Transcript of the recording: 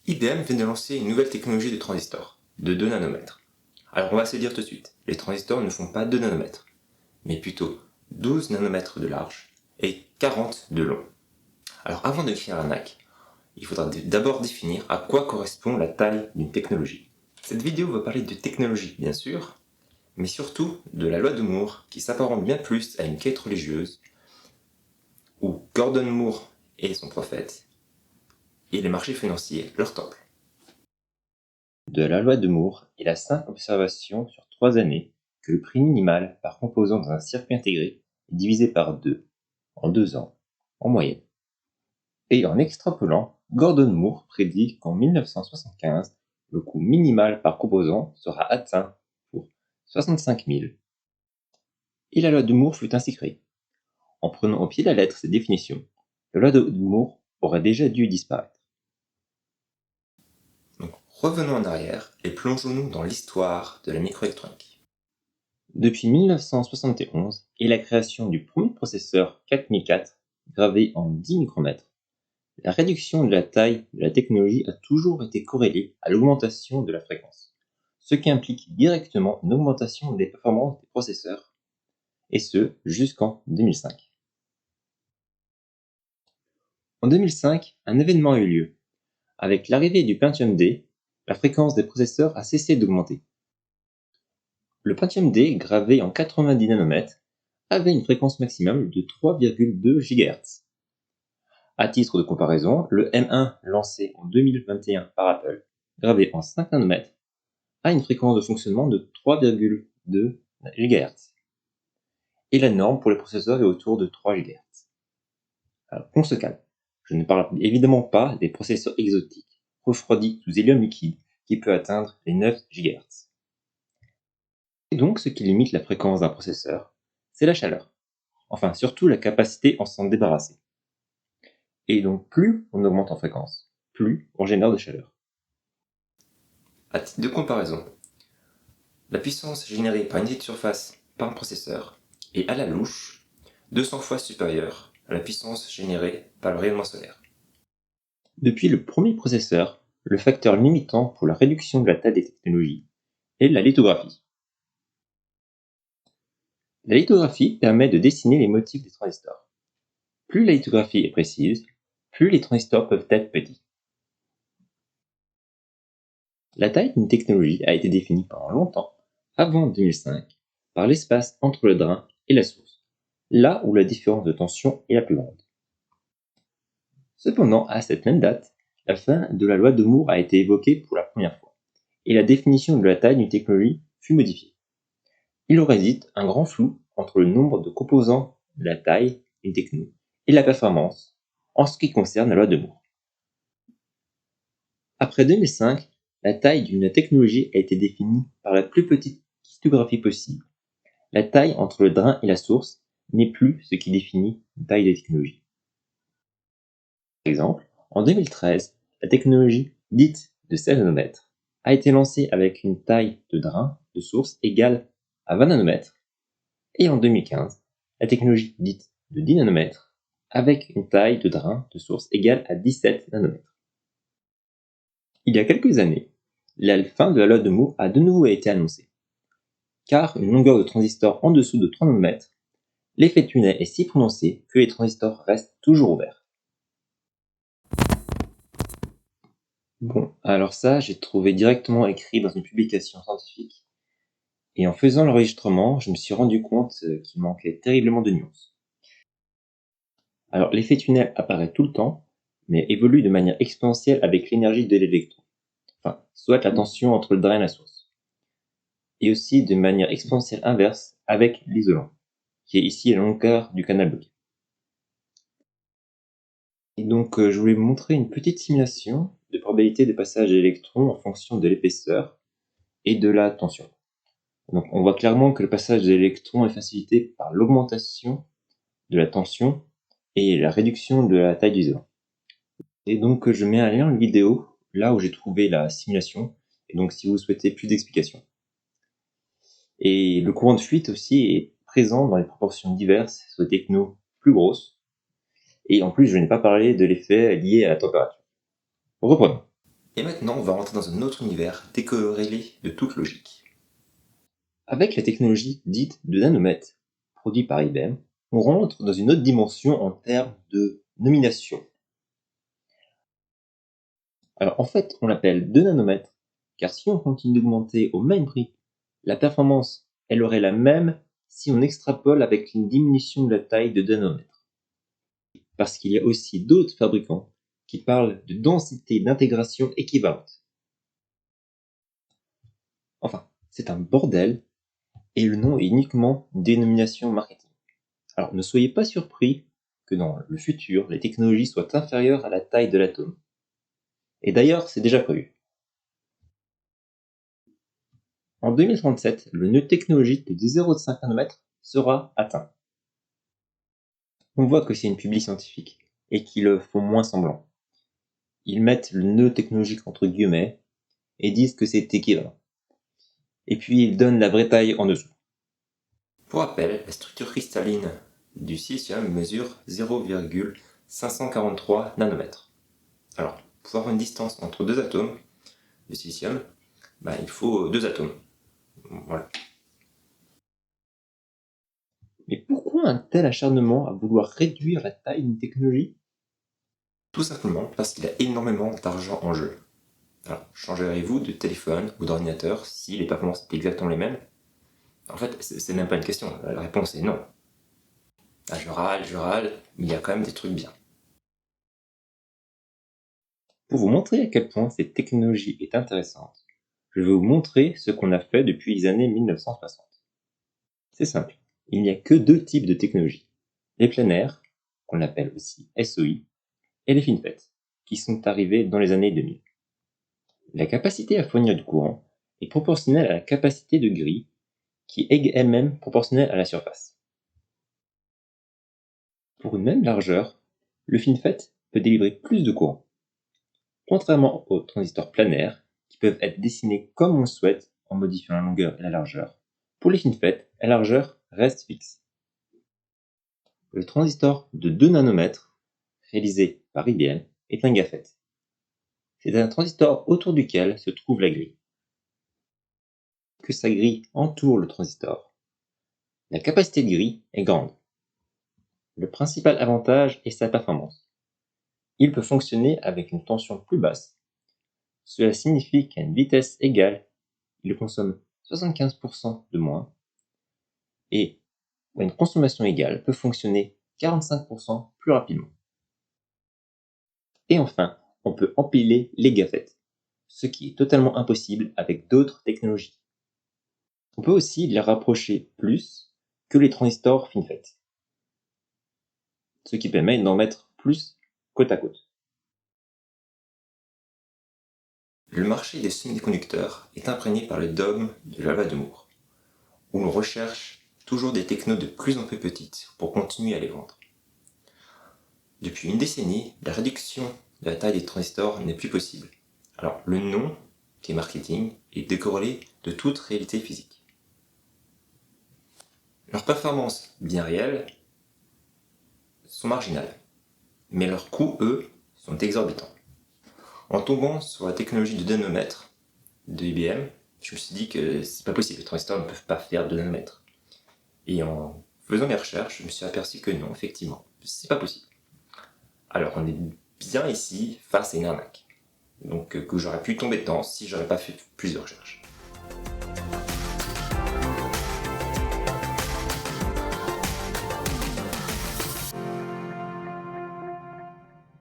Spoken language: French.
IBM vient de lancer une nouvelle technologie de transistor, de 2 nanomètres. Alors on va se dire tout de suite, les transistors ne font pas 2 nanomètres, mais plutôt 12 nanomètres de large et 40 de long. Alors avant de créer un NAC, il faudra d'abord définir à quoi correspond la taille d'une technologie. Cette vidéo va parler de technologie bien sûr, mais surtout de la loi de Moore qui s'apparente bien plus à une quête religieuse où Gordon Moore est son prophète et les marchés financiers leur temple. De la loi de Moore est la simple observation sur 3 années que le prix minimal par composant dans un circuit intégré est divisé par 2 en 2 ans, en moyenne. Et en extrapolant, Gordon Moore prédit qu'en 1975, le coût minimal par composant sera atteint pour 65 000. Et la loi de Moore fut ainsi créée. En prenant au pied de la lettre ces définitions, la loi de Moore aurait déjà dû disparaître. Donc, revenons en arrière et plongeons-nous dans l'histoire de la microélectronique. Depuis 1971 et la création du premier processeur 4004 gravé en 10 micromètres, la réduction de la taille de la technologie a toujours été corrélée à l'augmentation de la fréquence, ce qui implique directement une augmentation des performances des processeurs, et ce jusqu'en 2005. En 2005, un événement a eu lieu. Avec l'arrivée du Pentium D, la fréquence des processeurs a cessé d'augmenter. Le Pentium D, gravé en 90 nanomètres, avait une fréquence maximum de 3,2 GHz. À titre de comparaison, le M1 lancé en 2021 par Apple, gravé en 5 nanomètres, a une fréquence de fonctionnement de 3,2 GHz. Et la norme pour les processeurs est autour de 3 GHz. Alors, on se calme. Je ne parle évidemment pas des processeurs exotiques, refroidis sous hélium liquide, qui peut atteindre les 9 GHz. Et donc, ce qui limite la fréquence d'un processeur, c'est la chaleur. Enfin, surtout la capacité à s'en débarrasser. Et donc, plus on augmente en fréquence, plus on génère de chaleur. À titre de comparaison, la puissance générée par une unité de surface par un processeur est à la louche 200 fois supérieure à la puissance générée par le rayonnement solaire. Depuis le premier processeur, le facteur limitant pour la réduction de la taille des technologies est la lithographie. La lithographie permet de dessiner les motifs des transistors. Plus la lithographie est précise, plus les transistors peuvent être petits. La taille d'une technologie a été définie pendant longtemps, avant 2005, par l'espace entre le drain et la source, là où la différence de tension est la plus grande. Cependant, à cette même date, la fin de la loi de Moore a été évoquée pour la première fois, et la définition de la taille d'une technologie fut modifiée. Il réside un grand flou entre le nombre de composants de la taille d'une techno et la performance en ce qui concerne la loi de Moore. Après 2005, la taille d'une technologie a été définie par la plus petite lithographie possible. La taille entre le drain et la source n'est plus ce qui définit une taille de technologie. Par exemple, en 2013, la technologie dite de 16 nanomètres a été lancée avec une taille de drain de source égale à 20 nanomètres, et en 2015, la technologie dite de 10 nanomètres avec une taille de drain de source égale à 17 nanomètres. Il y a quelques années, la fin de la loi de Moore a de nouveau été annoncée. Car une longueur de transistor en dessous de 3 nanomètres, l'effet tunnel est si prononcé que les transistors restent toujours ouverts. Bon, alors ça, j'ai trouvé directement écrit dans une publication scientifique. Et en faisant l'enregistrement, je me suis rendu compte qu'il manquait terriblement de nuances. Alors, l'effet tunnel apparaît tout le temps, mais évolue de manière exponentielle avec l'énergie de l'électron. Enfin, soit la tension entre le drain et la source. Et aussi de manière exponentielle inverse avec l'isolant, qui est ici la longueur du canal bloqué. Et donc, je voulais vous montrer une petite simulation de probabilité de passage d'électrons en fonction de l'épaisseur et de la tension. Donc, on voit clairement que le passage de l'électron est facilité par l'augmentation de la tension et la réduction de la taille du isolant. Et donc, je mets un lien en vidéo là où j'ai trouvé la simulation. Et donc, si vous souhaitez plus d'explications. Et le courant de fuite aussi est présent dans les proportions diverses sur des technos plus grosses. Et en plus, je n'ai pas parlé de l'effet lié à la température. Reprenons. Et maintenant, on va rentrer dans un autre univers décorrélé de toute logique. Avec la technologie dite de nanomètres, produite par IBM, on rentre dans une autre dimension en termes de nomination. Alors en fait, on l'appelle 2 nanomètres, car si on continue d'augmenter au même prix, la performance, elle aurait la même si on extrapole avec une diminution de la taille de 2 nanomètres. Parce qu'il y a aussi d'autres fabricants qui parlent de densité d'intégration équivalente. Enfin, c'est un bordel, et le nom est uniquement une dénomination marketing. Alors ne soyez pas surpris que dans le futur, les technologies soient inférieures à la taille de l'atome. Et d'ailleurs, c'est déjà prévu. En 2037, le nœud technologique de 0,5 nanomètres sera atteint. On voit que c'est une publi scientifique et qu'ils font moins semblant. Ils mettent le nœud technologique entre guillemets et disent que c'est équivalent. Et puis ils donnent la vraie taille en dessous. Pour rappel, la structure cristalline du silicium mesure 0,543 nanomètres. Alors, pour avoir une distance entre deux atomes de silicium, il faut deux atomes. Voilà. Mais pourquoi un tel acharnement à vouloir réduire la taille d'une technologie? Tout simplement parce qu'il y a énormément d'argent en jeu. Alors, changerez-vous de téléphone ou d'ordinateur si les performances étaient exactement les mêmes? En fait, c'est même pas une question, la réponse est non. Ah, je râle, mais il y a quand même des trucs bien. Pour vous montrer à quel point cette technologie est intéressante, je vais vous montrer ce qu'on a fait depuis les années 1960. C'est simple, il n'y a que deux types de technologies. Les planaires, qu'on appelle aussi SOI, et les FinFET, qui sont arrivés dans les années 2000. La capacité à fournir du courant est proportionnelle à la capacité de grille, qui est elle-même proportionnelle à la surface. Pour une même largeur, le FinFET peut délivrer plus de courant. Contrairement aux transistors planaires, qui peuvent être dessinés comme on le souhaite en modifiant la longueur et la largeur, pour les FinFET, la largeur reste fixe. Le transistor de 2 nanomètres, réalisé par IBM, est un GAFET. C'est un transistor autour duquel se trouve la grille. Que sa grille entoure le transistor, la capacité de grille est grande. Le principal avantage est sa performance. Il peut fonctionner avec une tension plus basse. Cela signifie qu'à une vitesse égale, il consomme 75% de moins et à une consommation égale peut fonctionner 45% plus rapidement. Et enfin, on peut empiler les GAFET, ce qui est totalement impossible avec d'autres technologies. On peut aussi les rapprocher plus que les transistors FinFET, ce qui permet d'en mettre plus côte à côte. Le marché des semi-conducteurs est imprégné par le dogme de la loi de Moore, où l'on recherche toujours des technos de plus en plus petites pour continuer à les vendre. Depuis une décennie, la réduction de la taille des transistors n'est plus possible. Alors le nom, qui est marketing, est décorrélé de toute réalité physique. Leurs performances bien réelles sont marginales, mais leurs coûts, eux, sont exorbitants. En tombant sur la technologie de 2 nanomètres de IBM, je me suis dit que c'est pas possible, les transistors ne peuvent pas faire 2 nanomètres. Et en faisant mes recherches, je me suis aperçu que non, effectivement, c'est pas possible. Alors on est bien ici face à une arnaque. Donc que j'aurais pu tomber dedans si j'aurais pas fait plusieurs recherches.